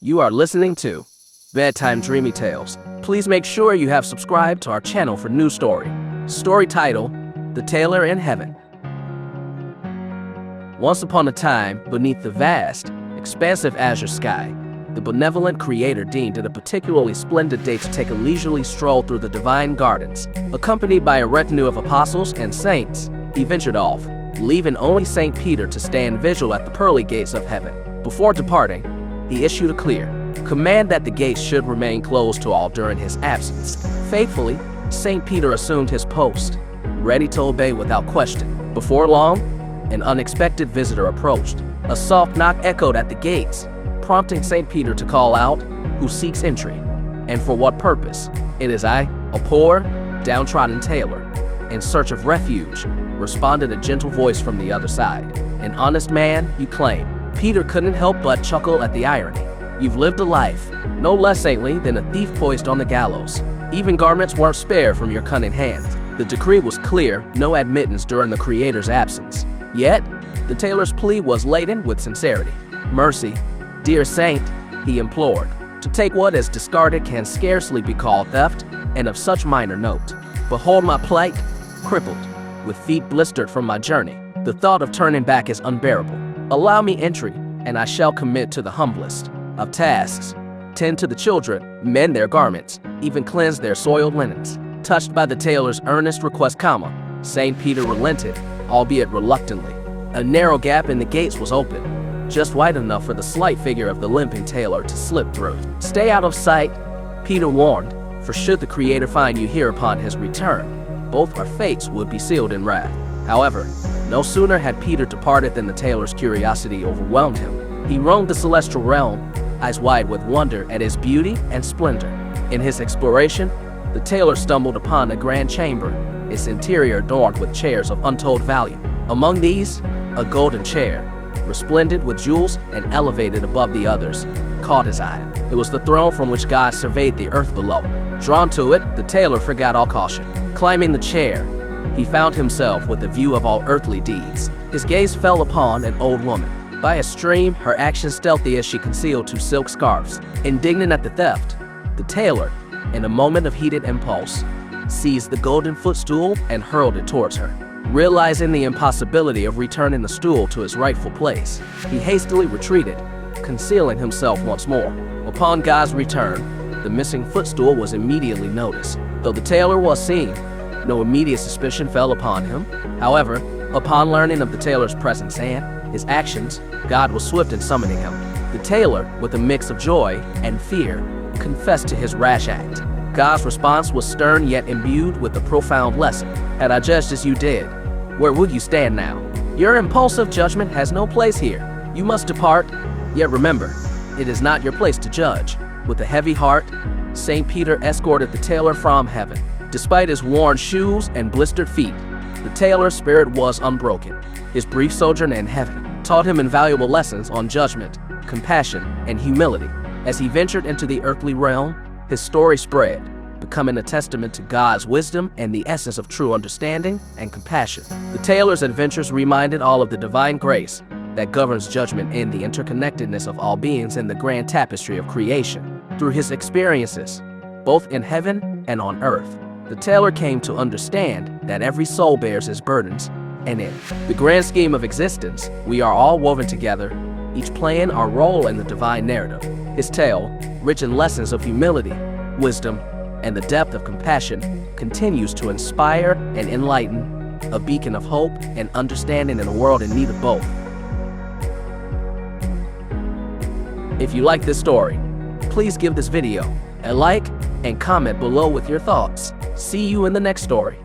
You are listening to Bedtime Dreamy Tales. Please make sure you have subscribed to our channel for new story. Story title, The Tailor in Heaven. Once upon a time, beneath the vast, expansive azure sky, the benevolent Creator deemed it a particularly splendid day to take a leisurely stroll through the divine gardens. Accompanied by a retinue of apostles and saints, he ventured off, leaving only St. Peter to stand vigil at the pearly gates of heaven. Before departing, he issued a clear command that the gates should remain closed to all during his absence. Faithfully, St. Peter assumed his post, ready to obey without question. Before long, an unexpected visitor approached. A soft knock echoed at the gates, prompting St. Peter to call out, "Who seeks entry? And for what purpose?" "It is I, a poor, downtrodden tailor, in search of refuge," responded a gentle voice from the other side. "An honest man, you claim." Peter couldn't help but chuckle at the irony. "You've lived a life, no less saintly than a thief poised on the gallows. Even garments weren't spared from your cunning hands." The decree was clear, no admittance during the Creator's absence. Yet, the tailor's plea was laden with sincerity. "Mercy, dear saint," he implored. "To take what is discarded can scarcely be called theft, and of such minor note. Behold my plight, crippled, with feet blistered from my journey. The thought of turning back is unbearable. Allow me entry, and I shall commit to the humblest of tasks. Tend to the children, mend their garments, even cleanse their soiled linens." Touched by the tailor's earnest request, St. Peter relented, albeit reluctantly. A narrow gap in the gates was open, just wide enough for the slight figure of the limping tailor to slip through. "Stay out of sight," Peter warned, "for should the Creator find you here upon his return, both our fates would be sealed in wrath." However, no sooner had Peter departed than the tailor's curiosity overwhelmed him. He roamed the celestial realm, eyes wide with wonder at his beauty and splendor. In his exploration, the tailor stumbled upon a grand chamber, its interior adorned with chairs of untold value. Among these, a golden chair, resplendent with jewels and elevated above the others, caught his eye. It was the throne from which God surveyed the earth below. Drawn to it, the tailor forgot all caution. Climbing the chair, he found himself with a view of all earthly deeds. His gaze fell upon an old woman. By a stream, her actions stealthy as she concealed two silk scarves. Indignant at the theft, the tailor, in a moment of heated impulse, seized the golden footstool and hurled it towards her. Realizing the impossibility of returning the stool to its rightful place, he hastily retreated, concealing himself once more. Upon God's return, the missing footstool was immediately noticed. Though the tailor was seen, no immediate suspicion fell upon him. However, upon learning of the tailor's presence and his actions, God was swift in summoning him. The tailor, with a mix of joy and fear, confessed to his rash act. God's response was stern yet imbued with a profound lesson. "Had I judged as you did, where would you stand now? Your impulsive judgment has no place here. You must depart, yet remember, it is not your place to judge." With a heavy heart, St. Peter escorted the tailor from heaven. Despite his worn shoes and blistered feet, the tailor's spirit was unbroken. His brief sojourn in heaven taught him invaluable lessons on judgment, compassion, and humility. As he ventured into the earthly realm, his story spread, becoming a testament to God's wisdom and the essence of true understanding and compassion. The tailor's adventures reminded all of the divine grace that governs judgment in the interconnectedness of all beings in the grand tapestry of creation. Through his experiences, both in heaven and on earth, the tailor came to understand that every soul bears its burdens, and in the grand scheme of existence, we are all woven together, each playing our role in the divine narrative. His tale, rich in lessons of humility, wisdom, and the depth of compassion, continues to inspire and enlighten, a beacon of hope and understanding in a world in need of both. If you like this story, please give this video a like and comment below with your thoughts. See you in the next story.